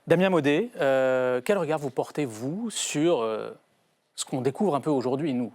Damien Maudet, quel regard vous portez, vous, sur ce qu'on découvre un peu aujourd'hui, nous?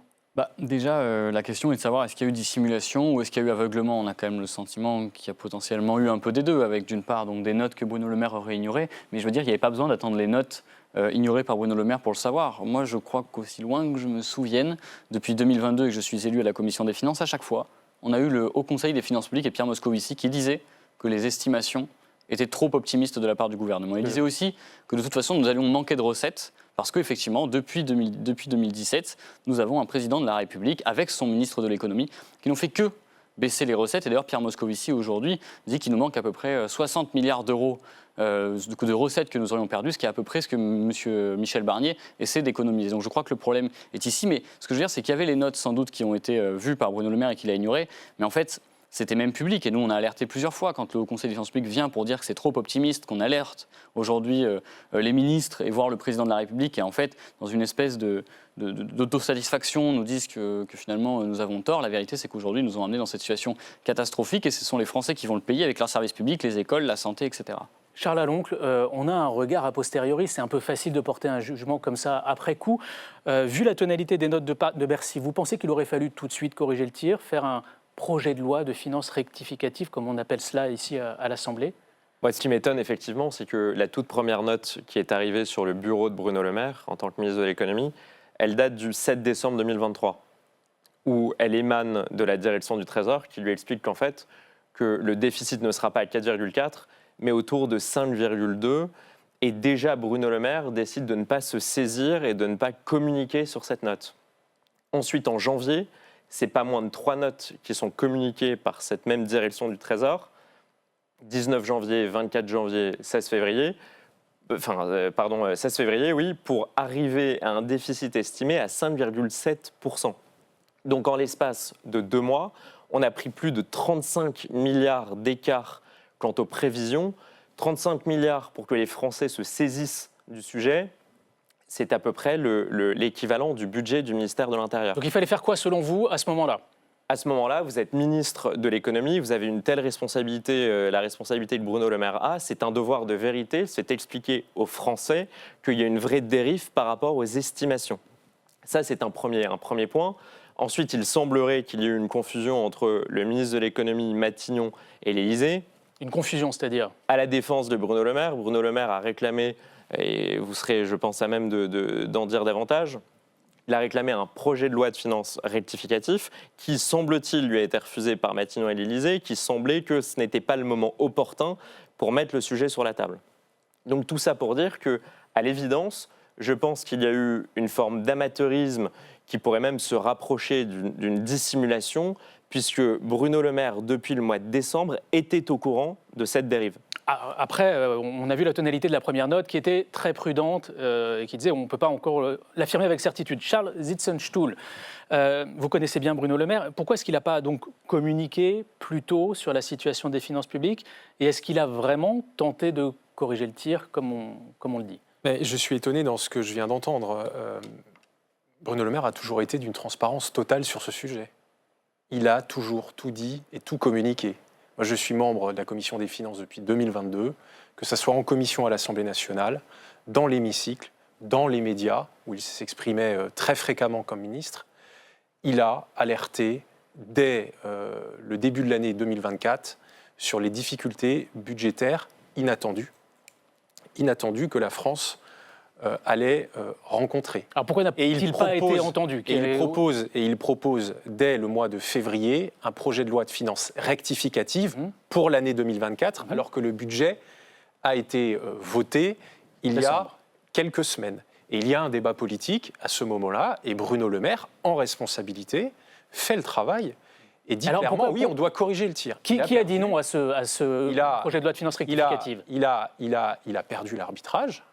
Déjà, la question est de savoir est-ce qu'il y a eu dissimulation ou est-ce qu'il y a eu aveuglement. On a quand même le sentiment qu'il y a potentiellement eu un peu des deux, avec d'une part donc, des notes que Bruno Le Maire aurait ignorées, mais je veux dire, il n'y avait pas besoin d'attendre les notes ignorées par Bruno Le Maire pour le savoir. Moi, je crois qu'aussi loin que je me souvienne, depuis 2022 et que je suis élu à la Commission des Finances, à chaque fois, on a eu le Haut Conseil des Finances publiques et Pierre Moscovici qui disait que les estimations étaient trop optimistes de la part du gouvernement. Il disait aussi que de toute façon, nous allions manquer de recettes parce qu'effectivement, depuis 2017, nous avons un président de la République avec son ministre de l'économie qui n'ont fait que baisser les recettes. Et d'ailleurs, Pierre Moscovici, aujourd'hui, dit qu'il nous manque à peu près 60 milliards d'euros de recettes que nous aurions perdues, ce qui est à peu près ce que M. Michel Barnier essaie d'économiser. Donc je crois que le problème est ici. Mais ce que je veux dire, c'est qu'il y avait les notes sans doute qui ont été vues par Bruno Le Maire et qu'il a ignorées. Mais en fait, c'était même public et nous on a alerté plusieurs fois quand le Haut Conseil des finances publiques vient pour dire que c'est trop optimiste, qu'on alerte aujourd'hui les ministres et voire le président de la République et en fait dans une espèce d'autosatisfaction nous disent que finalement nous avons tort. La vérité c'est qu'aujourd'hui nous ont amenés dans cette situation catastrophique et ce sont les Français qui vont le payer avec leurs services publics, les écoles, la santé, etc. Charles Aloncle, on a un regard a posteriori, c'est un peu facile de porter un jugement comme ça après coup. Vu la tonalité des notes de Bercy, vous pensez qu'il aurait fallu tout de suite corriger le tir, faire un projet de loi de finances rectificative, comme on appelle cela ici à l'Assemblée? Moi, ce qui m'étonne effectivement, c'est que la toute première note qui est arrivée sur le bureau de Bruno Le Maire en tant que ministre de l'économie, elle date du 7 décembre 2023, où elle émane de la direction du Trésor qui lui explique qu'en fait, que le déficit ne sera pas à 4,4, mais autour de 5,2. Et déjà, Bruno Le Maire décide de ne pas se saisir et de ne pas communiquer sur cette note. Ensuite, en janvier, c'est pas moins de 3 notes qui sont communiquées par cette même direction du Trésor, 19 janvier, 24 janvier, 16 février, 16 février, oui, pour arriver à un déficit estimé à 5,7%. Donc en l'espace de 2 mois, on a pris plus de 35 milliards d'écart quant aux prévisions, 35 milliards pour que les Français se saisissent du sujet. C'est à peu près l'équivalent du budget du ministère de l'Intérieur. Donc il fallait faire quoi selon vous à ce moment-là? À ce moment-là, vous êtes ministre de l'économie, vous avez une telle responsabilité, la responsabilité que Bruno Le Maire a, c'est un devoir de vérité, c'est expliquer aux Français qu'il y a une vraie dérive par rapport aux estimations. Ça, c'est un premier point. Ensuite, il semblerait qu'il y ait eu une confusion entre le ministre de l'économie, Matignon, et l'Élysée. Une confusion, c'est-à-dire? À la défense de Bruno Le Maire a réclamé, et vous serez, je pense, à même d'en dire davantage, il a réclamé un projet de loi de finances rectificatif qui, semble-t-il, lui a été refusé par Matignon et l'Élysée, qui semblait que ce n'était pas le moment opportun pour mettre le sujet sur la table. Donc tout ça pour dire qu'à l'évidence, je pense qu'il y a eu une forme d'amateurisme qui pourrait même se rapprocher d'une dissimulation, puisque Bruno Le Maire, depuis le mois de décembre, était au courant de cette dérive. Après, on a vu la tonalité de la première note qui était très prudente et qui disait on ne peut pas encore l'affirmer avec certitude. Charles Zitzenstuhl, vous connaissez bien Bruno Le Maire. Pourquoi est-ce qu'il n'a pas donc communiqué plus tôt sur la situation des finances publiques? Et est-ce qu'il a vraiment tenté de corriger le tir comme on le dit? Mais je suis étonné dans ce que je viens d'entendre. Bruno Le Maire a toujours été d'une transparence totale sur ce sujet. Il a toujours tout dit et tout communiqué. Moi, je suis membre de la Commission des finances depuis 2022, que ce soit en commission à l'Assemblée nationale, dans l'hémicycle, dans les médias, où il s'exprimait très fréquemment comme ministre. Il a alerté dès le début de l'année 2024 sur les difficultés budgétaires inattendues que la France allait rencontrer. Alors pourquoi n'a-t-il pas été entendu? Il propose dès le mois de février un projet de loi de finances rectificative pour l'année 2024, alors que le budget a été voté il y a quelques semaines. Et il y a un débat politique à ce moment-là, et Bruno Le Maire, en responsabilité, fait le travail et dit clairement, oui, on doit corriger le tir. Qui a dit non à ce projet de loi de finances rectificative? Il a perdu l'arbitrage.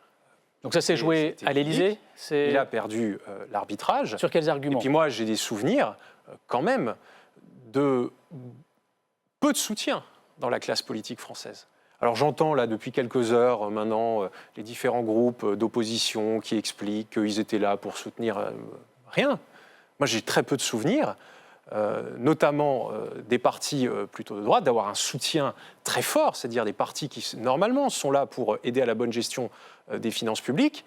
Donc ça s'est joué à l'Élysée? Il a perdu l'arbitrage. Sur quels arguments? Et puis moi, j'ai des souvenirs, quand même, de peu de soutien dans la classe politique française. Alors j'entends là depuis quelques heures maintenant les différents groupes d'opposition qui expliquent qu'ils étaient là pour soutenir rien. Moi, j'ai très peu de souvenirs notamment des partis plutôt de droite, d'avoir un soutien très fort, c'est-à-dire des partis qui, normalement, sont là pour aider à la bonne gestion des finances publiques.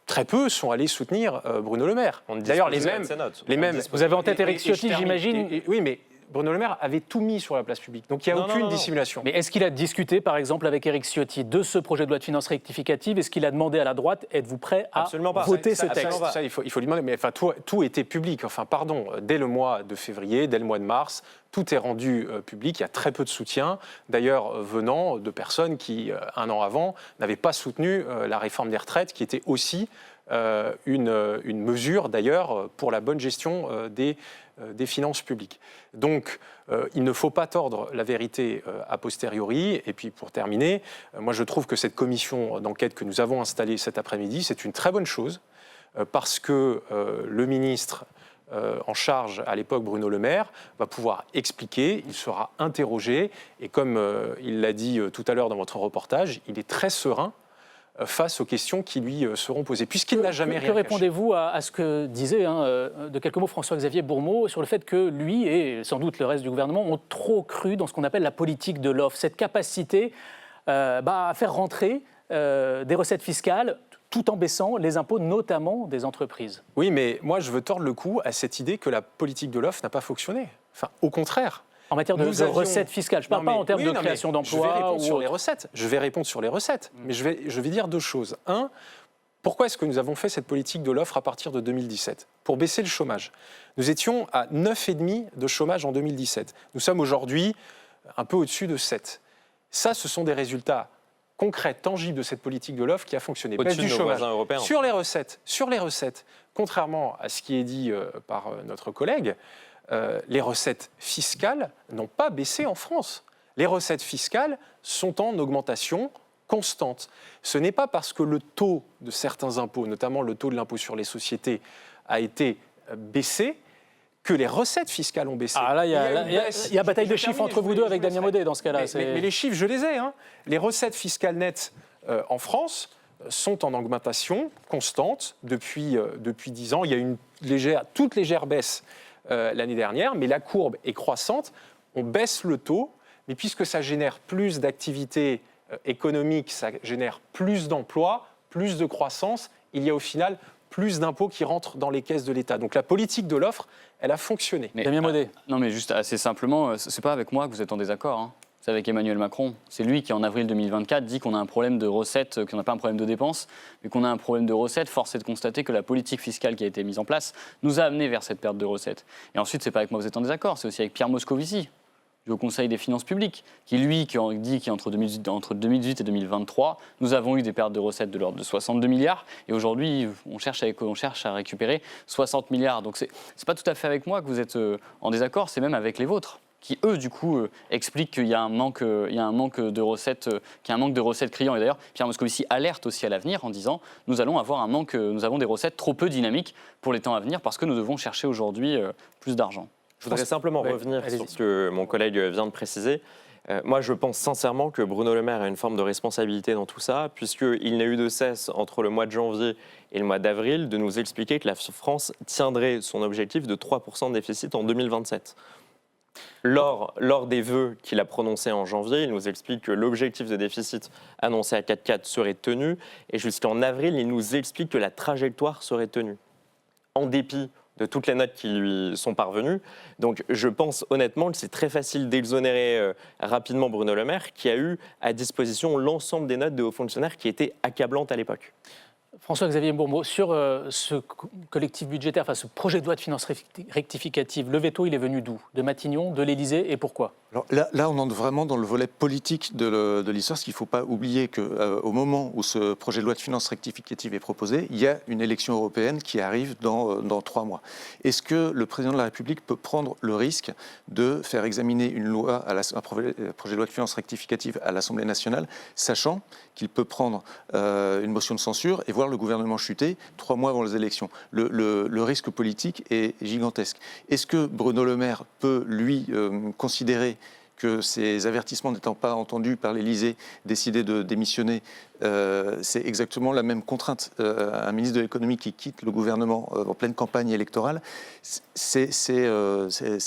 Très peu sont allés soutenir Bruno Le Maire. D'ailleurs, les mêmes. Vous avez en tête Éric Ciotti, j'imagine. Oui, mais Bruno Le Maire avait tout mis sur la place publique. Donc il n'y a aucune dissimulation. Mais est-ce qu'il a discuté, par exemple, avec Éric Ciotti de ce projet de loi de finances rectificative? Est-ce qu'il a demandé à la droite, êtes-vous prêt à voter ce texte? Ça, il faut lui demander. Mais enfin, tout était public. Enfin, pardon, dès le mois de février, dès le mois de mars, tout est rendu public. Il y a très peu de soutien, d'ailleurs venant de personnes qui, un an avant, n'avaient pas soutenu la réforme des retraites, qui était aussi une mesure, d'ailleurs, pour la bonne gestion des finances publiques. Donc, il ne faut pas tordre la vérité a posteriori. Et puis, pour terminer, moi, je trouve que cette commission d'enquête que nous avons installée cet après-midi, c'est une très bonne chose, parce que le ministre en charge, à l'époque, Bruno Le Maire, va pouvoir expliquer, il sera interrogé, et comme il l'a dit tout à l'heure dans votre reportage, il est très serein face aux questions qui lui seront posées, puisqu'il n'a jamais rien caché. Que répondez-vous à ce que disait, de quelques mots, François-Xavier Bourmeau, sur le fait que lui et sans doute le reste du gouvernement ont trop cru dans ce qu'on appelle la politique de l'offre, cette capacité à faire rentrer des recettes fiscales tout en baissant les impôts, notamment des entreprises? Oui, mais moi je veux tordre le cou à cette idée que la politique de l'offre n'a pas fonctionné. Enfin, au contraire. En matière de recettes fiscales, je ne parle pas en termes de création d'emplois. Je vais répondre sur les recettes. Je vais répondre sur les recettes. Mais je vais dire deux choses. Un, pourquoi est-ce que nous avons fait cette politique de l'offre à partir de 2017? Pour baisser le chômage. Nous étions à 9,5 de chômage en 2017. Nous sommes aujourd'hui un peu au-dessus de 7. Ça, ce sont des résultats concrets, tangibles de cette politique de l'offre qui a fonctionné. Baisse du chômage. Sur les recettes, contrairement à ce qui est dit par notre collègue, les recettes fiscales n'ont pas baissé en France. Les recettes fiscales sont en augmentation constante. Ce n'est pas parce que le taux de certains impôts, notamment le taux de l'impôt sur les sociétés, a été baissé que les recettes fiscales ont baissé. Ah là, il y a bataille de chiffres entre vous deux avec Damien Maudet dans ce cas-là. Mais les chiffres, je les ai. Les recettes fiscales nettes en France sont en augmentation constante depuis 10 ans. Il y a une toute légère baisse l'année dernière, mais la courbe est croissante. On baisse le taux, mais puisque ça génère plus d'activité économique, ça génère plus d'emplois, plus de croissance, il y a au final plus d'impôts qui rentrent dans les caisses de l'État. Donc la politique de l'offre, elle a fonctionné. Damien Maudet. Non, mais juste assez simplement, c'est pas avec moi que vous êtes en désaccord. C'est avec Emmanuel Macron. C'est lui qui, en avril 2024, dit qu'on a un problème de recettes, qu'on n'a pas un problème de dépenses, mais qu'on a un problème de recettes. Force est de constater que la politique fiscale qui a été mise en place nous a amené vers cette perte de recettes. Et ensuite, c'est pas avec moi que vous êtes en désaccord, c'est aussi avec Pierre Moscovici, du Haut Conseil des finances publiques, qui dit qu'entre 2018 et 2023, nous avons eu des pertes de recettes de l'ordre de 62 milliards. Et aujourd'hui, on cherche à récupérer 60 milliards. Donc c'est pas tout à fait avec moi que vous êtes en désaccord, c'est même avec les vôtres, qui eux du coup expliquent qu'il y a un manque de recettes, qu'il y a un manque de recettes criant. Et d'ailleurs, Pierre Moscovici alerte aussi à l'avenir en disant nous avons des recettes trop peu dynamiques pour les temps à venir parce que nous devons chercher aujourd'hui plus d'argent. Je voudrais simplement revenir sur ce que mon collègue vient de préciser. Moi, je pense sincèrement que Bruno Le Maire a une forme de responsabilité dans tout ça, puisqu'il n'a eu de cesse, entre le mois de janvier et le mois d'avril, de nous expliquer que la France tiendrait son objectif de 3% de déficit en 2027. Lors des vœux qu'il a prononcés en janvier, il nous explique que l'objectif de déficit annoncé à 4,4 serait tenu, et jusqu'en avril, il nous explique que la trajectoire serait tenue, en dépit de toutes les notes qui lui sont parvenues. Donc je pense honnêtement que c'est très facile d'exonérer rapidement Bruno Le Maire, qui a eu à disposition l'ensemble des notes de hauts fonctionnaires qui étaient accablantes à l'époque. François-Xavier Bourmeau, sur ce collectif budgétaire, enfin ce projet de loi de finances rectificative, le veto, il est venu d'où? De Matignon, de l'Élysée, et pourquoi? Alors là, on entre vraiment dans le volet politique de l'histoire, parce qu'il ne faut pas oublier qu'au moment où ce projet de loi de finances rectificative est proposé, il y a une élection européenne qui arrive dans 3 mois. Est-ce que le président de la République peut prendre le risque de faire examiner une loi, un projet de loi de finances rectificative à l'Assemblée nationale, sachant qu'il peut prendre une motion de censure et voir le gouvernement chuter 3 mois avant les élections? Le risque politique est gigantesque. Est-ce que Bruno Le Maire peut, lui, considérer que ces avertissements n'étant pas entendus par l'Élysée, décidait de démissionner. C'est exactement la même contrainte. Un ministre de l'économie qui quitte le gouvernement en pleine campagne électorale, c'est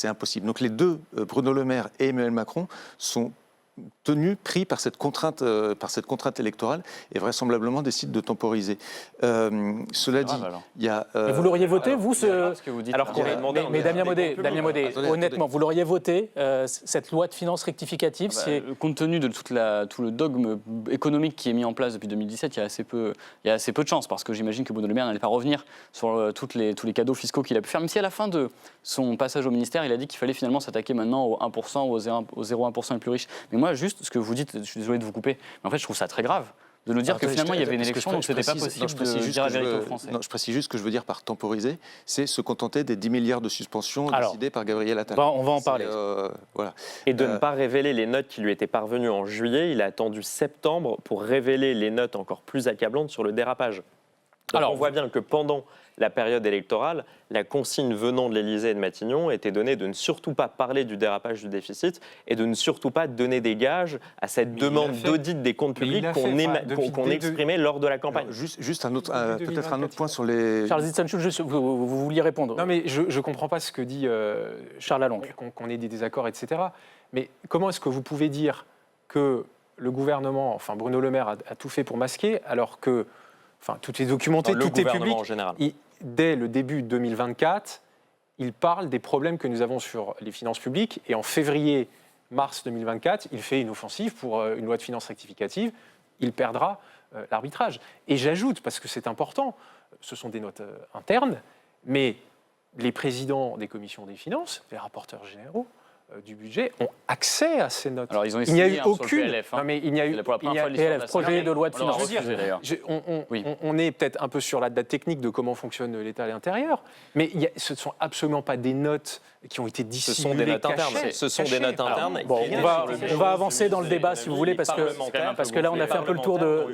impossible. Donc les deux, Bruno Le Maire et Emmanuel Macron, sont pris par cette contrainte électorale et vraisemblablement décident de temporiser. Cela dit, il y a... Et vous l'auriez voté, vous, ce que vous dites. Alors qu'on a demandé... Mais Damien Maudet, honnêtement, attendez. vous l'auriez voté, cette loi de finances rectificative, Compte tenu de tout le dogme économique qui est mis en place depuis 2017, il y a assez peu de chances, parce que j'imagine que Bruno Le Maire n'allait pas revenir sur tous les cadeaux fiscaux qu'il a pu faire, même si à la fin de son passage au ministère, il a dit qu'il fallait finalement s'attaquer maintenant au 1%, au 0,1% les plus riches. Mais moi, juste ce que vous dites, je suis désolé de vous couper, mais en fait, je trouve ça très grave de nous dire que finalement, il y avait une élection, donc ce n'était pas possible de dire la vérité aux Français. Non, je précise juste ce que je veux dire par temporiser, c'est se contenter des 10 milliards de suspensions décidées par Gabriel Attal. On va en parler. Voilà. Et de ne pas révéler les notes qui lui étaient parvenues en juillet. Il a attendu septembre pour révéler les notes encore plus accablantes sur le dérapage. Donc on voit bien que pendant la période électorale, la consigne venant de l'Élysée et de Matignon était donnée de ne surtout pas parler du dérapage du déficit et de ne surtout pas donner des gages à cette demande d'audit des comptes publics qu'on exprimait lors de la campagne. Alors, juste peut-être un autre point sur les... Charles Zitzenschul, vous vouliez répondre. Non, mais je ne comprends pas ce que dit Charles Lalonde. Qu'on ait des désaccords, etc. Mais comment est-ce que vous pouvez dire que le gouvernement, enfin Bruno Le Maire a tout fait pour masquer, alors que tout est documenté, tout est public. En général. Dès le début 2024, il parle des problèmes que nous avons sur les finances publiques. Et en février-mars 2024, il fait une offensive pour une loi de finances rectificative. Il perdra l'arbitrage. Et j'ajoute, parce que c'est important, ce sont des notes internes, mais les présidents des commissions des finances, les rapporteurs généraux du budget ont accès à ces notes. Alors ils ont il n'y a eu aucune. aucune. PLF, Non mais il n'y a eu pour la première fois de l'histoire de la projet de loi de on l'a finances. refusé, d'ailleurs. On est peut-être un peu sur la date technique de comment fonctionne l'État à l'intérieur, mais ce ne sont absolument pas des notes qui ont été dissimulées. Ce sont des notes internes. Ce sont des notes internes. On va avancer dans le débat si vous voulez, parce que là on a fait un peu le tour de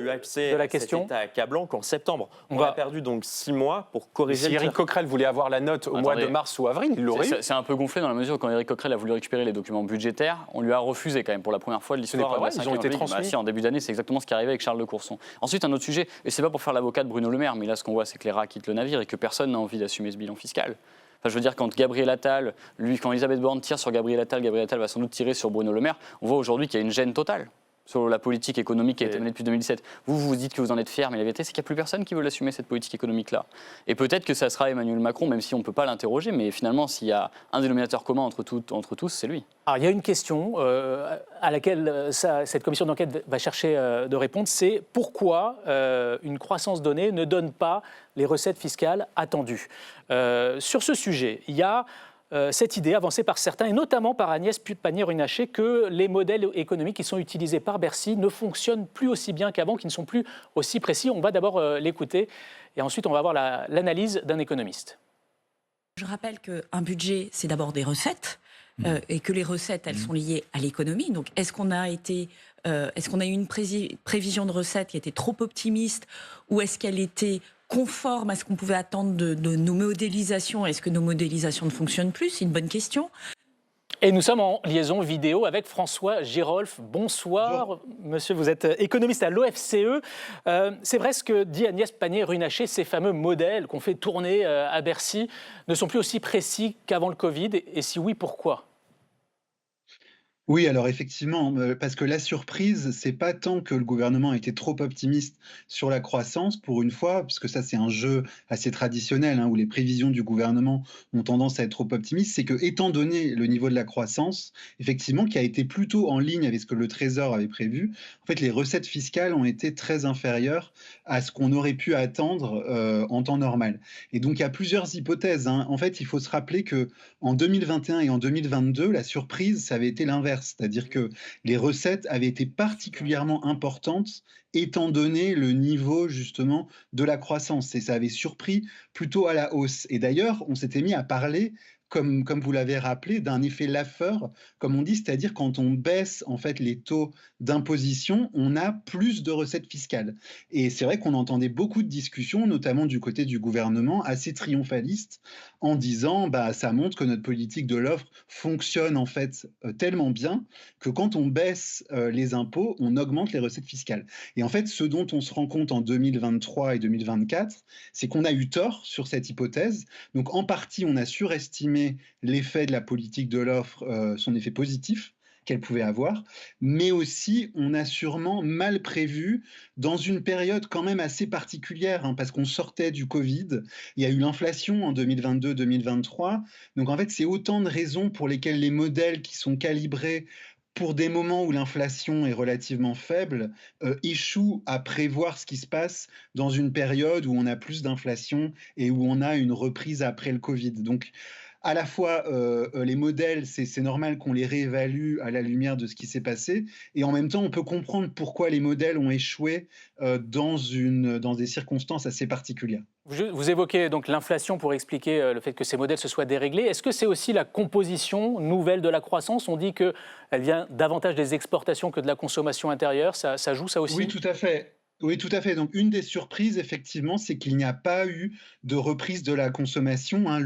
la question. C'était accablant qu'en septembre, on a perdu donc 6 mois pour corriger. Si Éric Coquerel voulait avoir la note au mois de mars ou avril, il l'aurait eu. C'est un peu gonflé dans la mesure où quand Éric Coquerel a voulu récupérer les documents budgétaires, on lui a refusé quand même pour la première fois de l'histoire. Ils ont été transmis. Si, en début d'année, c'est exactement ce qui est arrivé avec Charles de Courson. Ensuite, un autre sujet, et c'est pas pour faire l'avocat de Bruno Le Maire, mais là ce qu'on voit, c'est que les rats quittent le navire et que personne n'a envie d'assumer ce bilan fiscal. Enfin, je veux dire, quand Gabriel Attal, quand Elisabeth Borne tire sur Gabriel Attal va sans doute tirer sur Bruno Le Maire. On voit aujourd'hui qu'il y a une gêne totale sur la politique économique qui a été menée depuis 2017. Vous dites que vous en êtes fiers, mais la vérité, c'est qu'il n'y a plus personne qui veut l'assumer, cette politique économique-là. Et peut-être que ça sera Emmanuel Macron, même si on ne peut pas l'interroger, mais finalement, s'il y a un dénominateur commun entre tous, c'est lui. Alors, il y a une question à laquelle cette commission d'enquête va chercher de répondre, c'est pourquoi une croissance donnée ne donne pas les recettes fiscales attendues. Sur ce sujet, il y a cette idée avancée par certains, et notamment par Agnès Pannier-Runacher, que les modèles économiques qui sont utilisés par Bercy ne fonctionnent plus aussi bien qu'avant, qui ne sont plus aussi précis. On va d'abord l'écouter, et ensuite on va voir l'analyse d'un économiste. Je rappelle qu'un budget, c'est d'abord des recettes, et que les recettes, elles sont liées à l'économie. Donc, est-ce qu'on a eu une prévision de recettes qui était trop optimiste, ou est-ce qu'elle était conforme à ce qu'on pouvait attendre de nos modélisations? Est-ce que nos modélisations ne fonctionnent plus? C'est une bonne question. Et nous sommes en liaison vidéo avec François Girolf. Bonsoir, monsieur, vous êtes économiste à l'OFCE. C'est vrai ce que dit Agnès Pannier-Runacher, ces fameux modèles qu'on fait tourner à Bercy ne sont plus aussi précis qu'avant le Covid. Et si oui, pourquoi ? Oui, alors effectivement, parce que la surprise, c'est pas tant que le gouvernement était trop optimiste sur la croissance, pour une fois, parce que ça c'est un jeu assez traditionnel, où les prévisions du gouvernement ont tendance à être trop optimistes, c'est que, étant donné le niveau de la croissance, effectivement, qui a été plutôt en ligne avec ce que le Trésor avait prévu, en fait, les recettes fiscales ont été très inférieures à ce qu'on aurait pu attendre en temps normal. Et donc, il y a plusieurs hypothèses. En fait, il faut se rappeler que en 2021 et en 2022, la surprise, ça avait été l'inverse. C'est-à-dire que les recettes avaient été particulièrement importantes étant donné le niveau justement de la croissance. Et ça avait surpris plutôt à la hausse. Et d'ailleurs, on s'était mis à parler comme vous l'avez rappelé, d'un effet Laffer, comme on dit, c'est-à-dire quand on baisse en fait les taux d'imposition, on a plus de recettes fiscales. Et c'est vrai qu'on entendait beaucoup de discussions, notamment du côté du gouvernement, assez triomphalistes, en disant bah, ça montre que notre politique de l'offre fonctionne en fait tellement bien que quand on baisse les impôts, on augmente les recettes fiscales. Et en fait, ce dont on se rend compte en 2023 et 2024, c'est qu'on a eu tort sur cette hypothèse. Donc en partie, on a surestimé l'effet de la politique de l'offre, son effet positif qu'elle pouvait avoir, mais aussi on a sûrement mal prévu dans une période quand même assez particulière, hein, parce qu'on sortait du Covid, il y a eu l'inflation en 2022-2023, donc en fait c'est autant de raisons pour lesquelles les modèles qui sont calibrés pour des moments où l'inflation est relativement faible, échouent à prévoir ce qui se passe dans une période où on a plus d'inflation et où on a une reprise après le Covid. Donc à la fois, les modèles, c'est normal qu'on les réévalue à la lumière de ce qui s'est passé et en même temps, on peut comprendre pourquoi les modèles ont échoué, dans des circonstances assez particulières. Vous évoquez donc l'inflation pour expliquer le fait que ces modèles se soient déréglés. Est-ce que c'est aussi la composition nouvelle de la croissance? On dit qu'elle vient davantage des exportations que de la consommation intérieure. Ça joue ça aussi? Oui, tout à fait. Oui, tout à fait. Donc une des surprises, effectivement, c'est qu'il n'y a pas eu de reprise de la consommation, hein.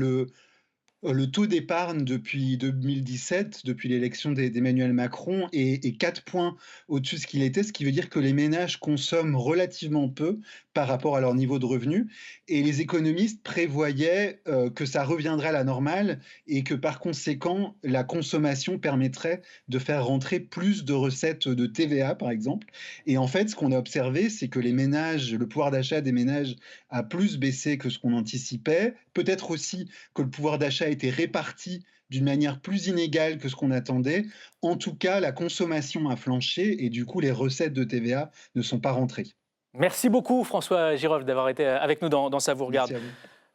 Le taux d'épargne depuis 2017, depuis l'élection d'Emmanuel Macron, est 4 points au-dessus de ce qu'il était, ce qui veut dire que les ménages consomment relativement peu par rapport à leur niveau de revenu. Et les économistes prévoyaient que ça reviendrait à la normale et que par conséquent, la consommation permettrait de faire rentrer plus de recettes de TVA, par exemple. Et en fait, ce qu'on a observé, c'est que le pouvoir d'achat des ménages a plus baissé que ce qu'on anticipait. Peut-être aussi que le pouvoir d'achat a été réparti d'une manière plus inégale que ce qu'on attendait. En tout cas, la consommation a flanché et du coup, les recettes de TVA ne sont pas rentrées. Merci beaucoup François Giroff d'avoir été avec nous dans Ça vous regarde. Merci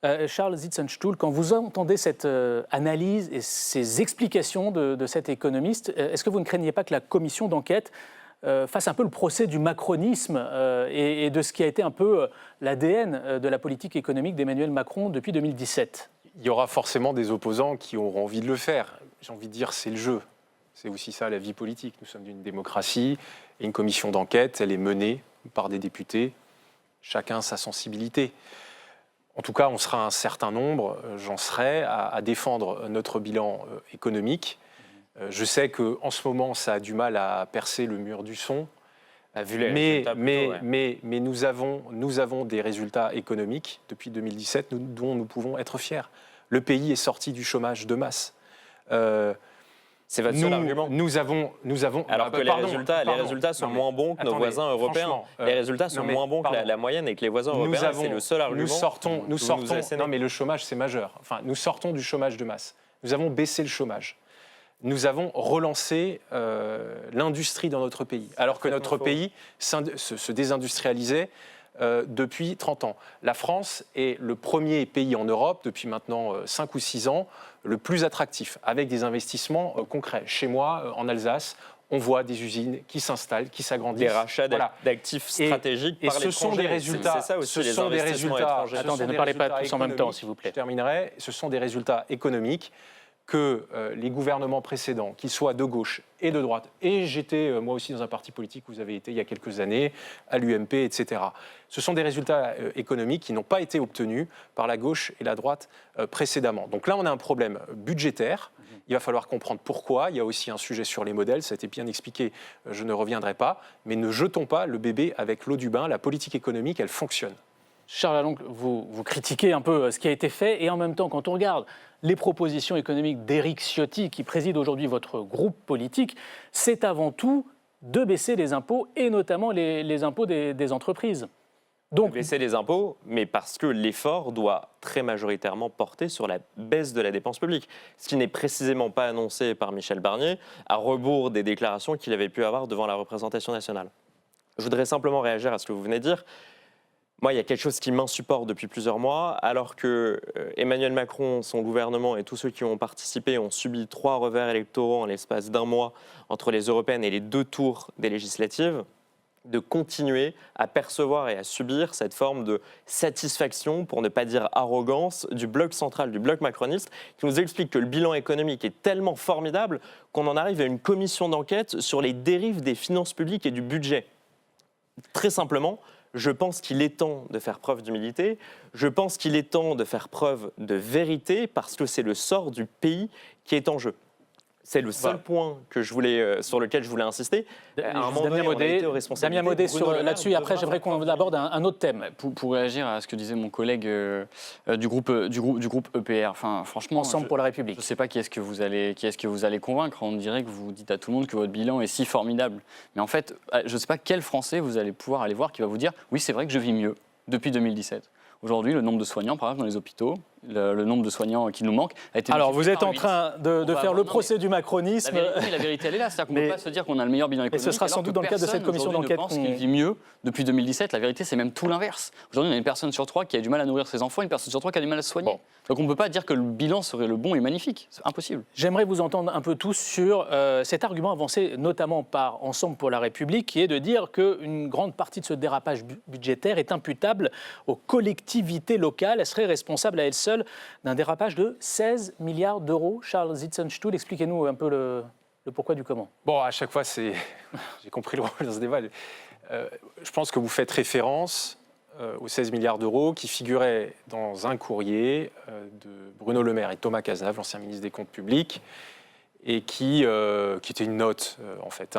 à vous. Charles Zitzenstuhl, quand vous entendez cette analyse et ces explications de cet économiste, est-ce que vous ne craignez pas que la commission d'enquête fasse un peu le procès du macronisme et de ce qui a été un peu l'ADN de la politique économique d'Emmanuel Macron depuis 2017? Il y aura forcément des opposants qui auront envie de le faire. J'ai envie de dire, c'est le jeu. C'est aussi ça la vie politique. Nous sommes une démocratie et une commission d'enquête, elle est menée par des députés, chacun sa sensibilité. En tout cas, on sera un certain nombre, j'en serai, à défendre notre bilan économique. Je sais qu'en ce moment, ça a du mal à percer le mur du son, mais nous avons des résultats économiques depuis 2017 dont nous pouvons être fiers. Le pays est sorti du chômage de masse. C'est votre seul argument. Nous avons. Alors que les résultats sont moins bons que nos voisins européens. Les résultats sont moins bons que la moyenne et que les voisins européens, c'est le seul argument. Nous sortons. Non, mais le chômage, c'est majeur. Enfin, nous sortons du chômage de masse. Nous avons baissé le chômage. Nous avons relancé l'industrie dans notre pays, alors que notre pays se désindustrialisait depuis 30 ans. La France est le premier pays en Europe, depuis maintenant 5 ou 6 ans, le plus attractif, avec des investissements concrets. Chez moi, en Alsace, on voit des usines qui s'installent, qui s'agrandissent. Des rachats d'actifs stratégiques par l'étranger. Et ce sont des résultats. C'est ça aussi, les investissements étrangers. Attendez, ne parlez pas tous en même temps, s'il vous plaît. Je terminerai. Ce sont des résultats économiques que les gouvernements précédents, qu'ils soient de gauche et de droite, et j'étais moi aussi dans un parti politique où vous avez été il y a quelques années, à l'UMP, etc. Ce sont des résultats économiques qui n'ont pas été obtenus par la gauche et la droite précédemment. Donc là, on a un problème budgétaire. Il va falloir comprendre pourquoi. Il y a aussi un sujet sur les modèles, ça a été bien expliqué, je ne reviendrai pas. Mais ne jetons pas le bébé avec l'eau du bain. La politique économique, elle fonctionne. Charles Lalonde, vous critiquez un peu ce qui a été fait, et en même temps, quand on regarde les propositions économiques d'Éric Ciotti, qui préside aujourd'hui votre groupe politique, c'est avant tout de baisser les impôts, et notamment les impôts des entreprises. Donc, baisser les impôts, mais parce que l'effort doit très majoritairement porter sur la baisse de la dépense publique, ce qui n'est précisément pas annoncé par Michel Barnier, à rebours des déclarations qu'il avait pu avoir devant la représentation nationale. Je voudrais simplement réagir à ce que vous venez de dire. Moi, il y a quelque chose qui m'insupporte depuis plusieurs mois, alors que Emmanuel Macron, son gouvernement et tous ceux qui ont participé ont subi 3 revers électoraux en l'espace d'1 mois entre les européennes et les 2 tours des législatives. de continuer à percevoir et à subir cette forme de satisfaction, pour ne pas dire arrogance, du bloc central, du bloc macroniste, qui nous explique que le bilan économique est tellement formidable qu'on en arrive à une commission d'enquête sur les dérives des finances publiques et du budget. Très simplement, je pense qu'il est temps de faire preuve d'humilité, je pense qu'il est temps de faire preuve de vérité, parce que c'est le sort du pays qui est en jeu. C'est le seul point que sur lequel je voulais insister. À un moment donné, on a été aux responsabilités. Damien Maudet Bruno Le Maire là-dessus. Après, j'aimerais qu'on aborde un autre thème. Pour réagir à ce que disait mon collègue du groupe EPR, enfin, franchement, Ensemble pour la République. Je ne sais pas qui est-ce que vous allez convaincre. On dirait que vous dites à tout le monde que votre bilan est si formidable. Mais en fait, je ne sais pas quel Français vous allez pouvoir aller voir qui va vous dire « Oui, c'est vrai que je vis mieux depuis 2017 ». Aujourd'hui, le nombre de soignants, par exemple, dans les hôpitaux, le nombre de soignants qui nous manque a été... Alors, vous êtes en 8. train de faire le procès du macronisme. La vérité, elle est là. C'est-à-dire qu'on ne peut pas se dire qu'on a le meilleur bilan économique. Et ce sera sans doute dans le cadre de cette commission d'enquête qu'on ne pense qu'il vit mieux depuis 2017. La vérité, c'est même tout l'inverse. Aujourd'hui, on a une personne sur 3 qui a du mal à nourrir ses enfants, une personne sur 3 qui a du mal à se soigner. Bon. Donc on ne peut pas dire que le bilan serait le bon et magnifique. C'est impossible. J'aimerais vous entendre un peu tous sur cet argument avancé notamment par Ensemble pour la République, qui est de dire qu'une grande partie de ce dérapage budgétaire est imputable aux collectivités locales. Elles seraient responsables à elles seules d'un dérapage de 16 milliards d'euros. Charles Zitzenstuhl, expliquez-nous un peu le pourquoi du comment. Bon, à chaque fois, j'ai compris le rôle dans ce débat. Je pense que vous faites référence aux 16 milliards d'euros qui figuraient dans un courrier de Bruno Le Maire et Thomas Cazenave, l'ancien ministre des Comptes publics, et qui était une note, en fait.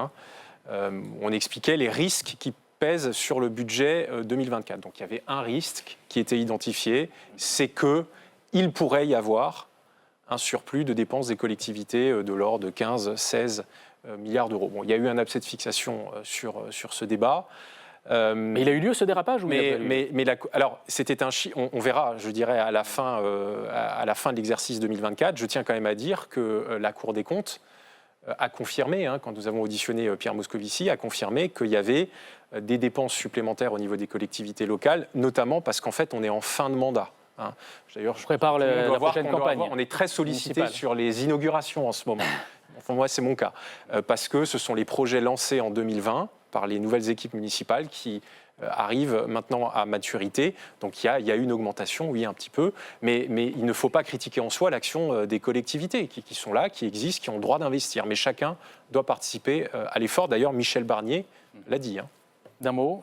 On expliquait les risques qui pèsent sur le budget 2024. Donc il y avait un risque qui était identifié, c'est qu'il pourrait y avoir un surplus de dépenses des collectivités de l'ordre de 15-16 milliards d'euros. Bon, il y a eu un abcès de fixation sur ce débat. Mais il a eu lieu ce dérapage ou alors, c'était on verra, je dirais, à la fin de l'exercice 2024. Je tiens quand même à dire que la Cour des comptes a confirmé, quand nous avons auditionné Pierre Moscovici, a confirmé qu'il y avait des dépenses supplémentaires au niveau des collectivités locales, notamment parce qu'en fait, on est en fin de mandat. D'ailleurs, je prépare la prochaine campagne. On est très sollicité sur les inaugurations en ce moment. Enfin, moi, c'est mon cas. Parce que ce sont les projets lancés en 2020 par les nouvelles équipes municipales qui arrivent maintenant à maturité. Donc il y a une augmentation, oui, un petit peu. Mais il ne faut pas critiquer en soi l'action des collectivités qui sont là, qui existent, qui ont le droit d'investir. Mais chacun doit participer à l'effort. D'ailleurs, Michel Barnier l'a dit. D'un mot,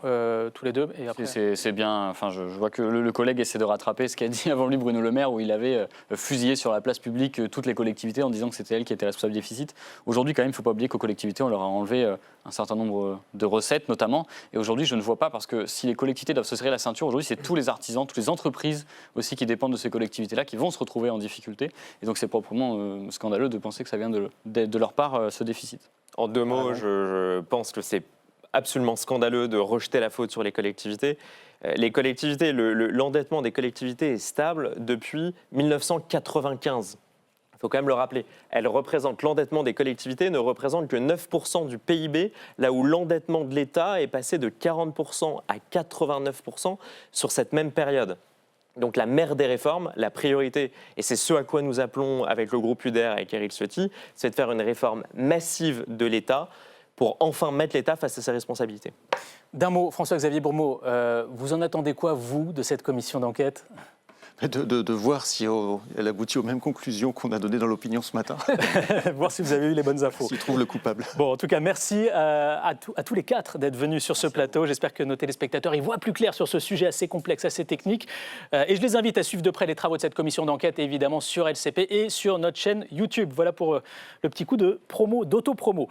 tous les deux, et après... C'est bien, enfin, je vois que le collègue essaie de rattraper ce qu'a dit avant lui Bruno Le Maire, où il avait fusillé sur la place publique toutes les collectivités en disant que c'était elles qui étaient responsables du déficit. Aujourd'hui, quand même, il ne faut pas oublier qu'aux collectivités, on leur a enlevé un certain nombre de recettes, notamment. Et aujourd'hui, je ne vois pas, parce que si les collectivités doivent se serrer la ceinture, aujourd'hui, c'est tous les artisans, toutes les entreprises aussi qui dépendent de ces collectivités-là qui vont se retrouver en difficulté. Et donc, c'est proprement scandaleux de penser que ça vient de leur part, ce déficit. En deux mots, je pense que c'est absolument scandaleux de rejeter la faute sur les collectivités. Les collectivités, l'endettement des collectivités est stable depuis 1995. Il faut quand même le rappeler. L'endettement des collectivités ne représente que 9% du PIB, là où l'endettement de l'État est passé de 40% à 89% sur cette même période. Donc la mère des réformes, la priorité, et c'est ce à quoi nous appelons avec le groupe UDR, avec Éric Ciotti, c'est de faire une réforme massive de l'État pour enfin mettre l'État face à ses responsabilités. D'un mot, François-Xavier Bourmeau, vous en attendez quoi, vous, de cette commission d'enquête ? De voir si elle aboutit aux mêmes conclusions qu'on a données dans l'opinion ce matin. Voir si vous avez eu les bonnes infos. S'il trouve le coupable. Bon, en tout cas, merci à tous les quatre d'être venus sur ce plateau. J'espère que nos téléspectateurs y voient plus clair sur ce sujet assez complexe, assez technique. Et je les invite à suivre de près les travaux de cette commission d'enquête, évidemment sur LCP et sur notre chaîne YouTube. Voilà pour le petit coup de promo, d'auto-promo.